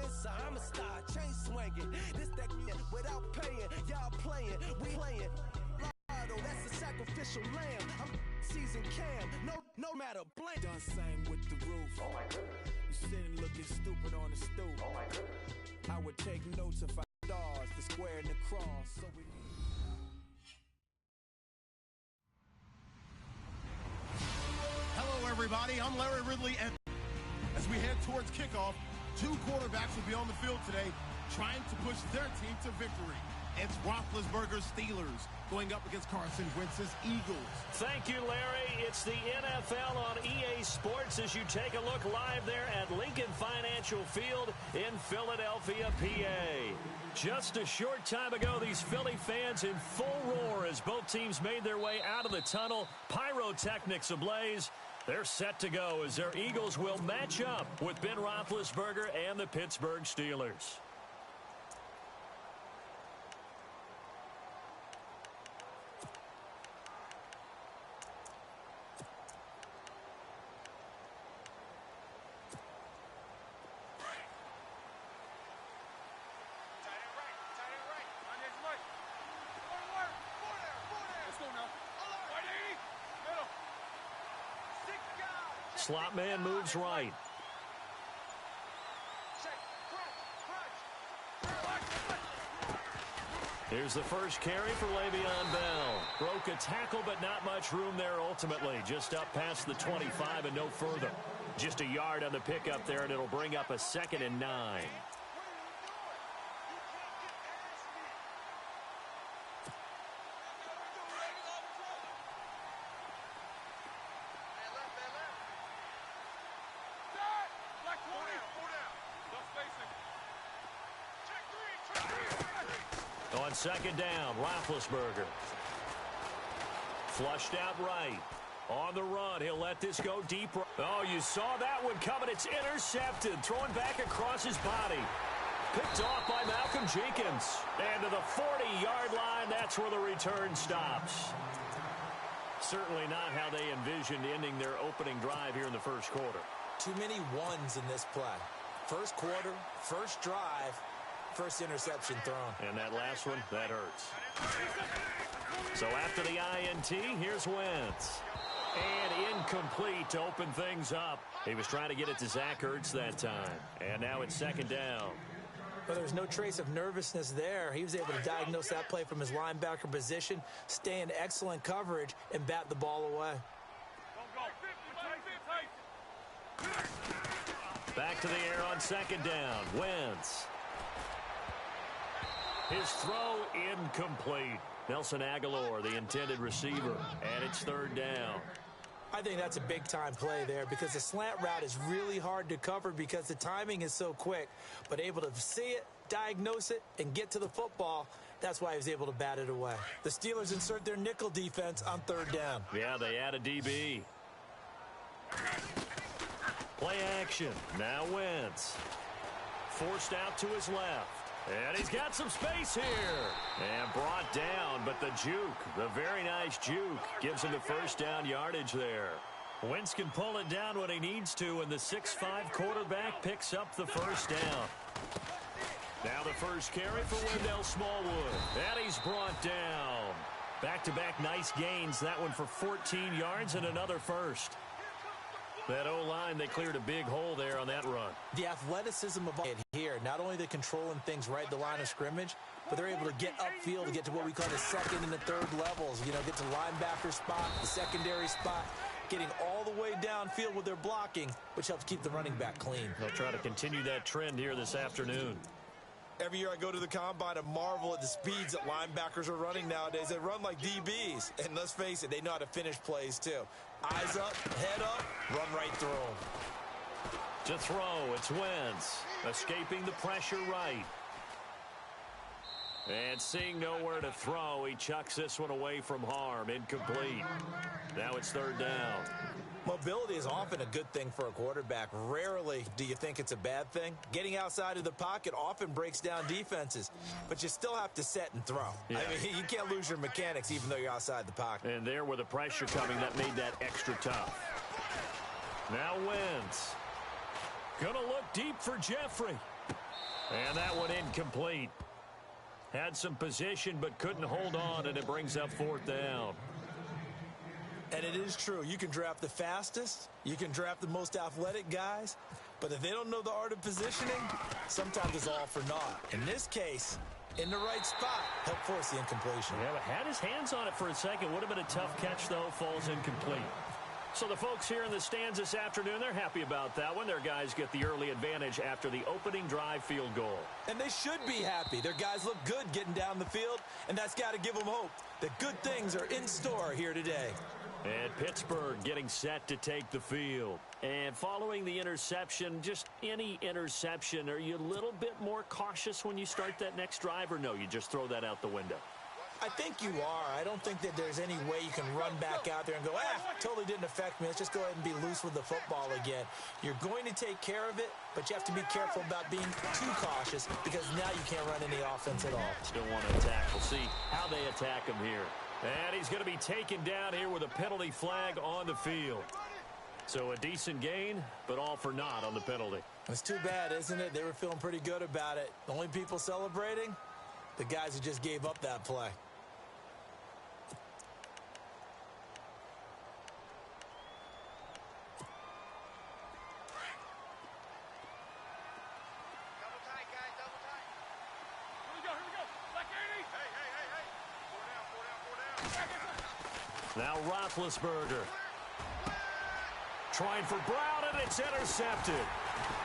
influencer, I'm a star, chain swinging. This that without paying, y'all playing, we playing. Lotto, that's a sacrificial lamb. I'm season cam, no matter blank. Done same with the roof. Oh my goodness. You sitting looking stupid on the stoop. Oh my goodness. I would take notes if I stars, the square and the cross. So we... Hello, everybody. I'm Larry Ridley, and as we head towards kickoff, two quarterbacks will be on the field today trying to push their team to victory. It's Roethlisberger's Steelers going up against Carson Wentz's Eagles. Thank you, Larry. It's the NFL on EA Sports as you take a look live there at Lincoln Financial Field in Philadelphia, PA. Just a short time ago, these Philly fans in full roar as both teams made their way out of the tunnel. Pyrotechnics ablaze. They're set to go as their Eagles will match up with Ben Roethlisberger and the Pittsburgh Steelers. Slot man moves right. Here's the first carry for Le'Veon Bell. Broke a tackle, but not much room there ultimately. Just up past the 25 and no further. Just a yard on the pickup there, and it'll bring up a 2nd and 9. On 2nd down, Roethlisberger. Flushed out right. On the run, he'll let this go deep. Oh, you saw that one coming. It's intercepted. Throwing back across his body. Picked off by Malcolm Jenkins. And to the 40-yard line, that's where the return stops. Certainly not how they envisioned ending their opening drive here in the first quarter. Too many ones in this play. First quarter, first drive, first interception thrown. And that last one, that hurts. So after the INT, here's Wentz. And incomplete to open things up. He was trying to get it to Zach Ertz that time. And now it's 2nd down. But there's no trace of nervousness there. He was able to diagnose that play from his linebacker position, stay in excellent coverage, and bat the ball away. Back to the air on 2nd down. Wentz. His throw incomplete. Nelson Aguilar, the intended receiver, and it's 3rd down. I think that's a big-time play there because the slant route is really hard to cover because the timing is so quick. But able to see it, diagnose it, and get to the football, that's why he was able to bat it away. The Steelers insert their nickel defense on 3rd down. Yeah, they add a DB. Play action. Now Wentz. Forced out to his left. And he's got some space here. And brought down, but the juke, the very nice juke, gives him the first down yardage there. Wentz can pull it down when he needs to, and the 6'5 quarterback picks up the first down. Now the first carry for Wendell Smallwood. And he's brought down. Back-to-back nice gains. That one for 14 yards and another first. That O-line, they cleared a big hole there on that run. The athleticism of it here, not only they're controlling things right at the line of scrimmage, but they're able to get upfield to get to what we call the 2nd and the 3rd levels. You know, get to linebacker spot, the secondary spot, getting all the way downfield with their blocking, which helps keep the running back clean. They'll try to continue that trend here this afternoon. Every year I go to the combine and marvel at the speeds that linebackers are running nowadays. They run like DBs. And let's face it, they know how to finish plays too. Eyes up, head up, run right through them. To throw, it's Wentz. Escaping the pressure right. And seeing nowhere to throw, he chucks this one away from harm. Incomplete. Now it's 3rd down. Mobility is often a good thing for a quarterback. Rarely do you think it's a bad thing. Getting outside of the pocket often breaks down defenses, but you still have to set and throw. Yeah. I mean, you can't lose your mechanics even though you're outside the pocket. And there with the pressure coming, that made that extra tough. Now Wentz. Gonna look deep for Jeffrey. And that one incomplete. Had some position but couldn't hold on, and it brings up 4th down. And it is true. You can draft the fastest. You can draft the most athletic guys. But if they don't know the art of positioning, sometimes it's all for naught. In this case, in the right spot, helped force the incompletion. Yeah, but had his hands on it for a second. Would have been a tough catch, though. Falls incomplete. So the folks here in the stands this afternoon, they're happy about that one. Their guys get the early advantage after the opening drive field goal. And they should be happy. Their guys look good getting down the field, and that's got to give them hope that good things are in store here today. And Pittsburgh getting set to take the field. And following the interception, just any interception, are you a little bit more cautious when you start that next drive, or no, you just throw that out the window? I think you are. I don't think that there's any way you can run back out there and go, totally didn't affect me. Let's just go ahead and be loose with the football again. You're going to take care of it, but you have to be careful about being too cautious because now you can't run any offense at all. Still want to attack. We'll see how they attack him here. And he's going to be taken down here with a penalty flag on the field. So a decent gain, but all for naught on the penalty. It's too bad, isn't it? They were feeling pretty good about it. The only people celebrating, the guys who just gave up that play. Now Roethlisberger. Trying for Brown, and it's intercepted.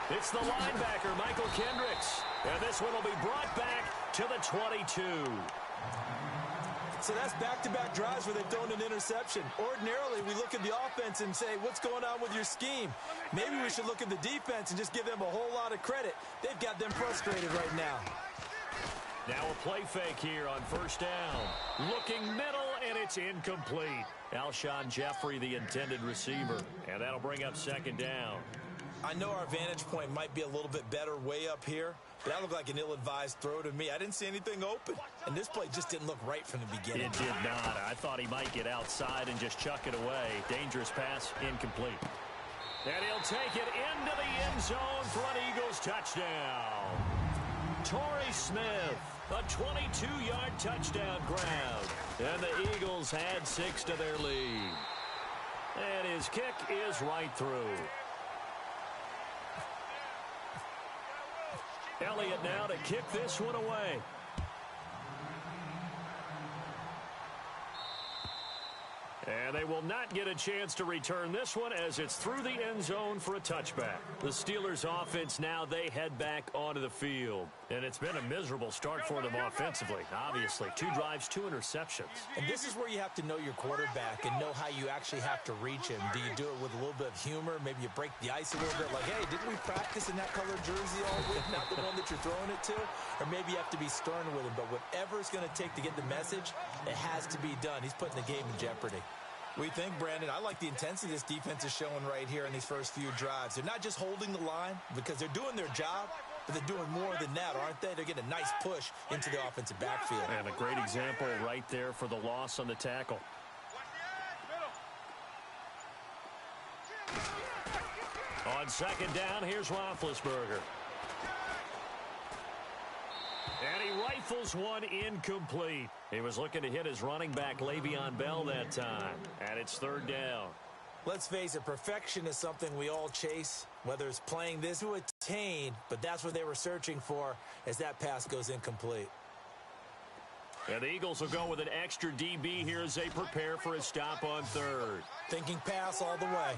It's the linebacker, Michael Kendricks. And this one will be brought back to the 22. So that's back-to-back drives where they've thrown an interception. Ordinarily, we look at the offense and say, what's going on with your scheme? Maybe we should look at the defense and just give them a whole lot of credit. They've got them frustrated right now. Now a play fake here on 1st down. Looking middle, and it's incomplete. Alshon Jeffrey, the intended receiver. And that'll bring up 2nd down. I know our vantage point might be a little bit better way up here, but that looked like an ill-advised throw to me. I didn't see anything open, and this play just didn't look right from the beginning. It did not. I thought he might get outside and just chuck it away. Dangerous pass, incomplete. And he'll take it into the end zone for an Eagles touchdown. Torrey Smith, a 22-yard touchdown grab. And the Eagles add 6 to their lead. And his kick is right through. Elliott now to kick this one away. And they will not get a chance to return this one as it's through the end zone for a touchback. The Steelers offense now, they head back onto the field. And it's been a miserable start for them offensively. Obviously, 2 drives, 2 interceptions. And this is where you have to know your quarterback and know how you actually have to reach him. Do you do it with a little bit of humor? Maybe you break the ice a little bit like, hey, didn't we practice in that colored jersey all week? Not the one that you're throwing it to? Or maybe you have to be stern with him. But whatever it's going to take to get the message, it has to be done. He's putting the game in jeopardy. We think, Brandon, I like the intensity this defense is showing right here in these first few drives. They're not just holding the line because they're doing their job, but they're doing more than that, aren't they? They're getting a nice push into the offensive backfield. And a great example right there for the loss on the tackle. On 2nd down, here's Roethlisberger. And he rifles one incomplete. He was looking to hit his running back, Le'Veon Bell, that time. And it's 3rd down. Let's face it, perfection is something we all chase, whether it's playing this to attain, but that's what they were searching for as that pass goes incomplete. And the Eagles will go with an extra DB here as they prepare for a stop on 3rd. Thinking pass all the way.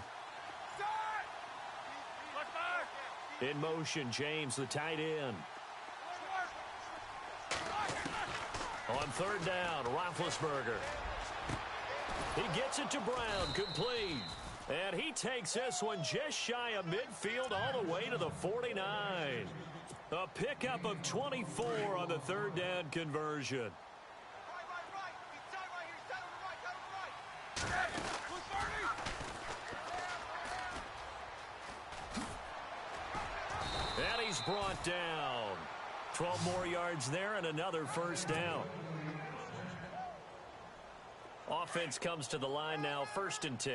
In motion, James, the tight end. On 3rd down, Roethlisberger. He gets it to Brown, complete. And he takes this one just shy of midfield all the way to the 49. A pickup of 24 on the 3rd down conversion. And he's brought down. 12 more yards there and another 1st down. Offense comes to the line now, 1st and 10.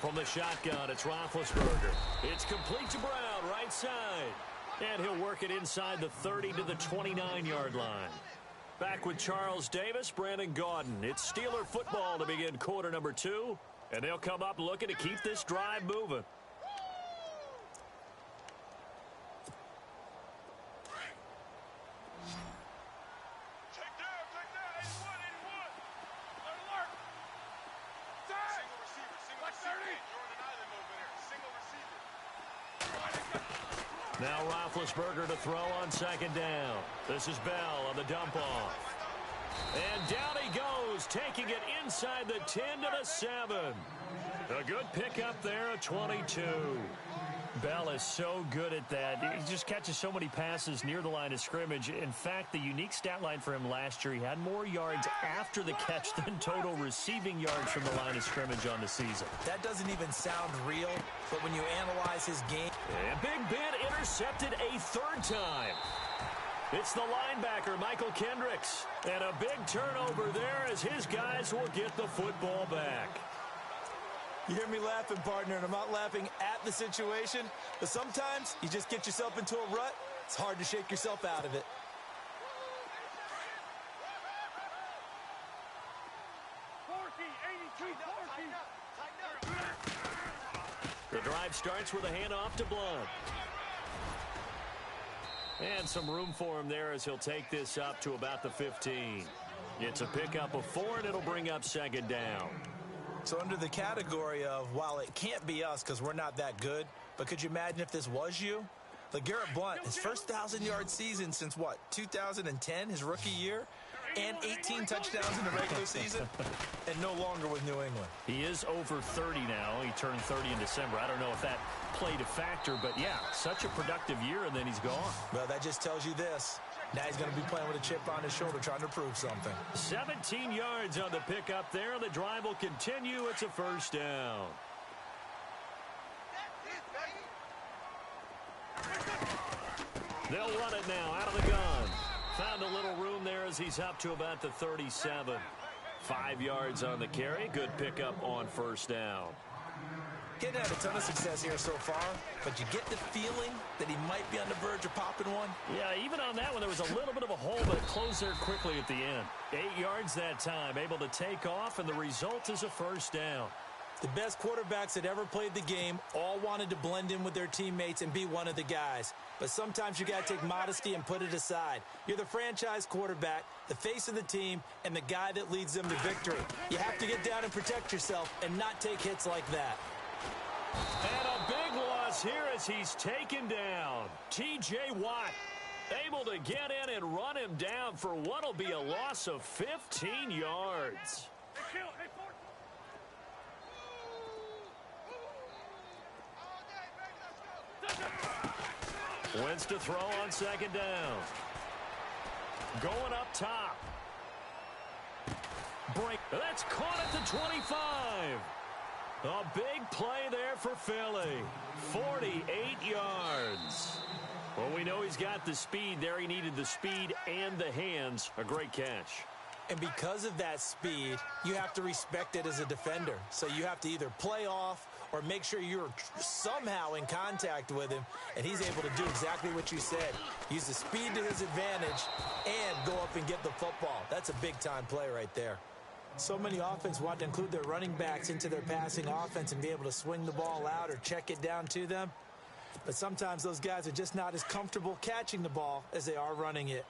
From the shotgun, it's Roethlisberger. It's complete to Brown, right side. And he'll work it inside the 30 to the 29-yard line. Back with Charles Davis, Brandon Gaudin. It's Steeler football to begin quarter number 2. And they'll come up looking to keep this drive moving. Now Roethlisberger to throw on second down. This is Bell on the dump off. And down he goes, taking it inside the 10 to the 7. A good pickup there at 22. Bell is so good at that. He just catches so many passes near the line of scrimmage. In fact, the unique stat line for him last year, he had more yards after the catch than total receiving yards from the line of scrimmage on the season. That doesn't even sound real, but when you analyze his game... And Big Ben intercepted a third time. It's the linebacker, Michael Kendricks. And a big turnover there as his guys will get the football back. You hear me laughing, partner, and I'm not laughing at the situation, but sometimes you just get yourself into a rut. It's hard to shake yourself out of it. The drive starts with a handoff to Blunt. And some room for him there as he'll take this up to about the 15. It's a pickup of 4, and it'll bring up second down. So under the category of, while it can't be us because we're not that good, but could you imagine if this was you? LeGarrette Blunt, his first 1,000-yard season since, what, 2010, his rookie year? And 18 touchdowns in the regular season, and no longer with New England. He is over 30 now. He turned 30 in December. I don't know if that played a factor, but yeah, such a productive year, and then he's gone. Well, that just tells you this. Now he's going to be playing with a chip on his shoulder trying to prove something. 17 yards on the pickup there. The drive will continue. It's a first down. They'll run it now out of the gun. Found a little room there as he's up to about the 37. 5 yards on the carry. Good pickup on first down. Getting had a ton of success here so far, but you get the feeling that he might be on the verge of popping one. Yeah, even on that one, there was a little bit of a hole, but it closed there quickly at the end. 8 yards that time, able to take off, and the result is a first down. The best quarterbacks that ever played the game all wanted to blend in with their teammates and be one of the guys. But sometimes you got to take modesty and put it aside. You're the franchise quarterback, the face of the team, and the guy that leads them to victory. You have to get down and protect yourself and not take hits like that. And a big loss here as he's taken down. T.J. Watt able to get in and run him down for what will be a loss of 15 yards. Wentz to throw on second down. Going up top. Break. That's caught at the 25. A big play there for Philly. 48 yards. Well, we know he's got the speed there. He needed the speed and the hands. A great catch. And because of that speed, you have to respect it as a defender. So you have to either play off or make sure you're somehow in contact with him, and he's able to do exactly what you said. Use the speed to his advantage and go up and get the football. That's a big-time play right there. So many offenses want to include their running backs into their passing offense and be able to swing the ball out or check it down to them. But sometimes those guys are just not as comfortable catching the ball as they are running it.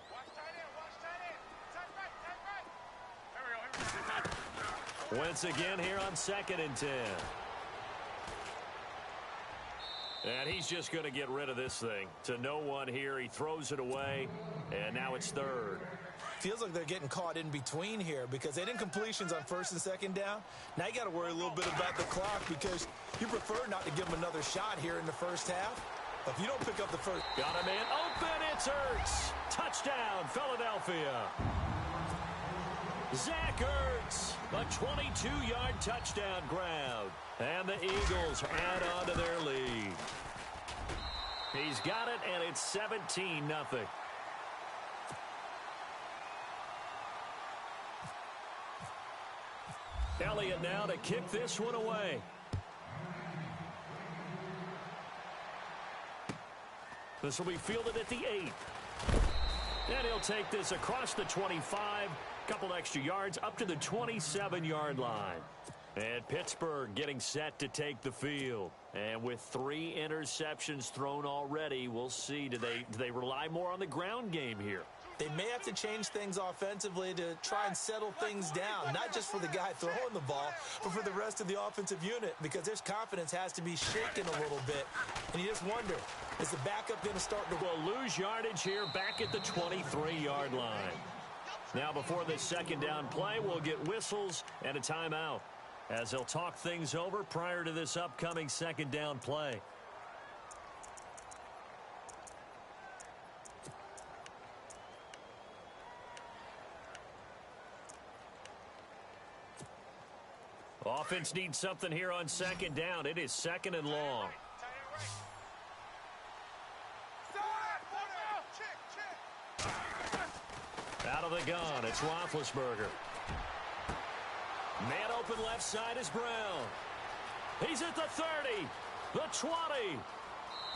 Wentz again here on 2nd and 10. And he's just going to get rid of this thing. To no one here. He throws it away, and now it's 3rd. Feels like they're getting caught in between here because they didn't completions on 1st and 2nd down. Now you got to worry a little bit about the clock because you prefer not to give them another shot here in the first half. But if you don't pick up the first... Got him in. Open. It's Ertz. Touchdown, Philadelphia. Zach Ertz. A 22-yard touchdown grab. And the Eagles add on to their lead. He's got it, and it's 17-0. Elliott now to kick this one away. This will be fielded at the 8. And he'll take this across the 25, couple extra yards up to the 27-yard line. And Pittsburgh getting set to take the field. And with 3 interceptions thrown already, we'll see. Do they rely more on the ground game here? They may have to change things offensively to try and settle things down, not just for the guy throwing the ball, but for the rest of the offensive unit, because their confidence has to be shaken a little bit. And you just wonder, is the backup going to start to... We'll lose yardage here back at the 23-yard line. Now before this second down play, we'll get whistles and a timeout, as they'll talk things over prior to this upcoming second down play. Offense needs something here on second down. It is second and long. Out of the gun, it's Roethlisberger. Man open left side is Brown. He's at the 30, the 20,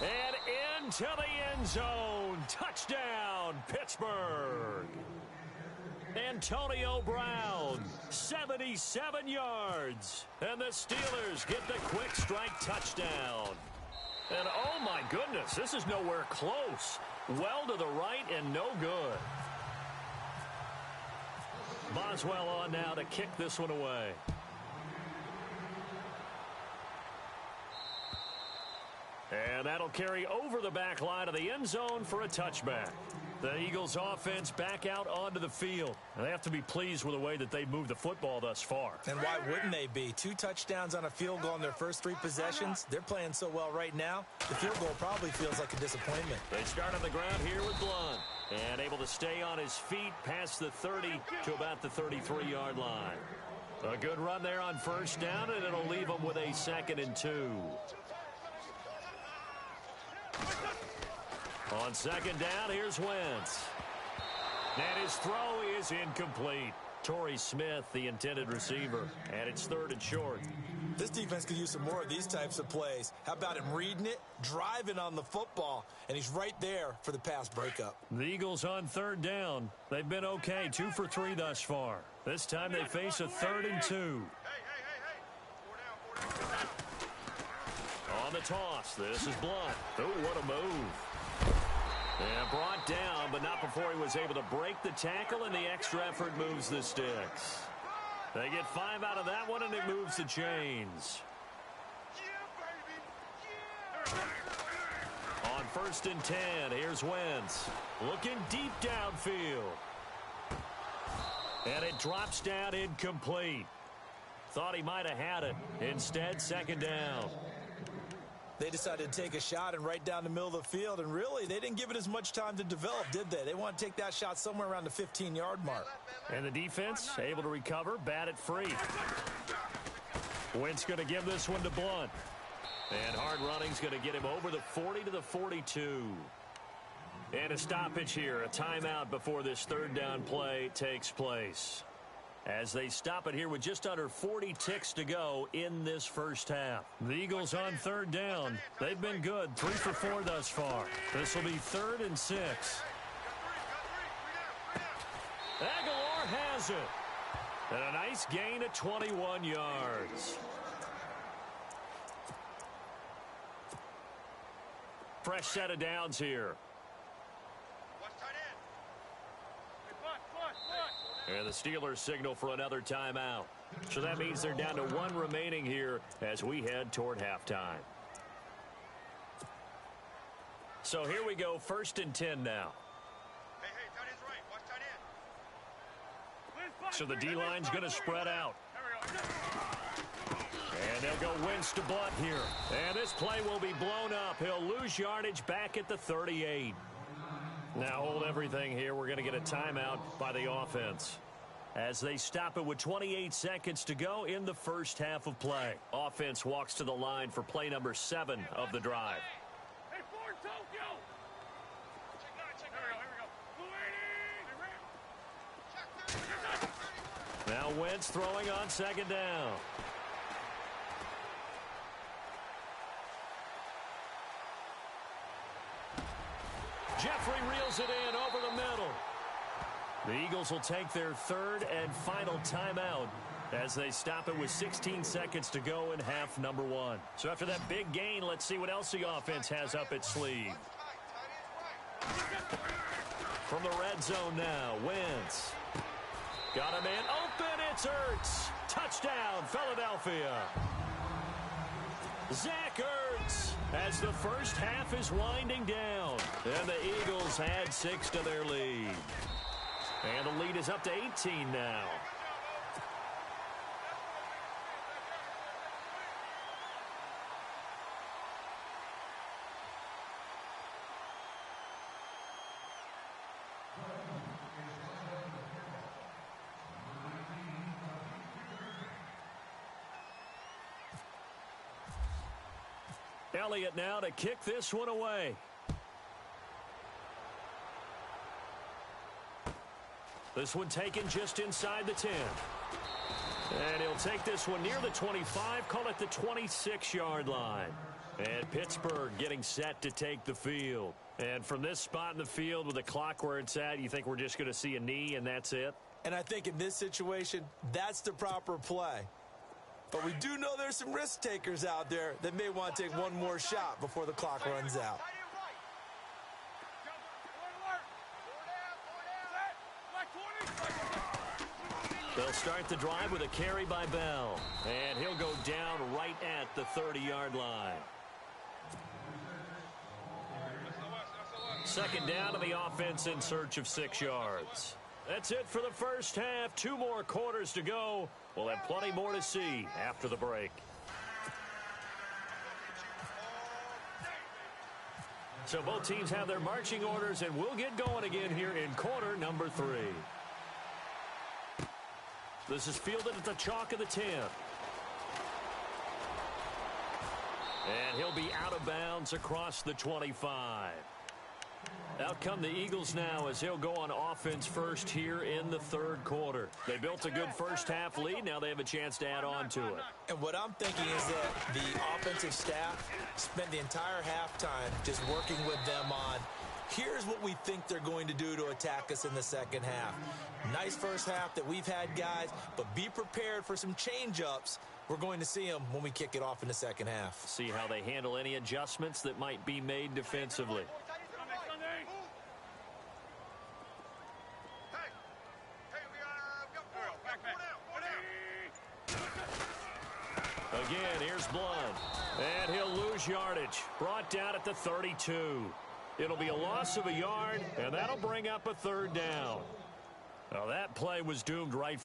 and into the end zone. Touchdown, Pittsburgh. Antonio Brown, 77 yards. And the Steelers get the quick strike touchdown. And oh my goodness, this is nowhere close. Well to the right and no good. Boswell on now to kick this one away. And that'll carry over the back line of the end zone for a touchback. The Eagles offense back out onto the field. And they have to be pleased with the way that they've moved the football thus far. And why wouldn't they be? 2 touchdowns on a field goal in their first 3 possessions. They're playing so well right now, the field goal probably feels like a disappointment. They start on the ground here with Blunt. And able to stay on his feet past the 30 to about the 33-yard line. A good run there on first down, and it'll leave them with a 2nd and 2. On second down, here's Wentz. And his throw is incomplete. Torrey Smith, the intended receiver, and it's 3rd and short. This defense could use some more of these types of plays. How about him reading it, driving on the football, and he's right there for the pass breakup. The Eagles on 3rd down. They've been okay, 2 for 3 thus far. This time they face a 3rd and 2. On the toss, this is Blunt. Oh, what a move. And brought down, but not before he was able to break the tackle, and the extra effort moves the sticks. They get 5 out of that one, and it moves the chains. On 1st and 10, here's Wentz. Looking deep downfield. And it drops down incomplete. Thought he might have had it. Instead, 2nd down. They decided to take a shot and right down the middle of the field, and really, they didn't give it as much time to develop, did they? They want to take that shot somewhere around the 15-yard mark. And the defense able to recover, bat it free. Wentz going to give this one to Blunt. And hard running's going to get him over the 40 to the 42. And a stoppage here, a timeout before this 3rd down play takes place. As they stop it here with just under 40 ticks to go in this first half. The Eagles on 3rd down. They've been good, 3 for 4 thus far. This will be 3rd and 6. Aguilar has it. And a nice gain of 21 yards. Fresh set of downs here. And the Steelers signal for another timeout. So that means they're down to 1 remaining here as we head toward halftime. So here we go, 1st and 10 now. Hey, tight end's right. Watch tight end. So the D-line's going to spread out. And they'll go Wentz to Blunt here. And this play will be blown up. He'll lose yardage back at the 38. Now hold everything here. We're going to get a timeout by the offense as they stop it with 28 seconds to go in the first half of play. Offense walks to the line for play number 7 of the drive. Hey, Ford, Tokyo! Here we go. Now Wentz throwing on 2nd down. referee reels it in over the middle. The Eagles will take their third and final timeout as they stop it with 16 seconds to go in half number one. So after that big gain, let's see what else the offense has up its sleeve. From the red zone now, Wentz. Got a man open, it's Ertz. Touchdown, Philadelphia. Zach Ertz as the first half is winding down. And the Eagles add 6 to their lead. And the lead is up to 18 now. Elliott now to kick this one away. This one taken just inside the 10. And he'll take this one near the 25, call it the 26-yard line. And Pittsburgh getting set to take the field. And from this spot in the field with the clock where it's at, you think we're just going to see a knee and that's it? And I think in this situation, that's the proper play. But we do know there's some risk takers out there that may want to take one more shot before the clock runs out. They'll start the drive with a carry by Bell. And he'll go down right at the 30-yard line. Second down to the offense in search of 6 yards. That's it for the first half. 2 more quarters to go. We'll have plenty more to see after the break. So both teams have their marching orders, and we'll get going again here in quarter number 3. This is fielded at the chalk of the 10. And he'll be out of bounds across the 25. Out come the Eagles now as they'll go on offense first here in the third quarter. They built a good first half lead. Now they have a chance to add on to it. And what I'm thinking is that the offensive staff spent the entire halftime just working with them on, here's what we think they're going to do to attack us in the second half. Nice first half that we've had, guys, but be prepared for some change-ups. We're going to see them when we kick it off in the second half. See how they handle any adjustments that might be made defensively. Again, here's Blunt. And he'll lose yardage. Brought down at the 32. It'll be a loss of a yard, and that'll bring up a third down. Now, that play was doomed right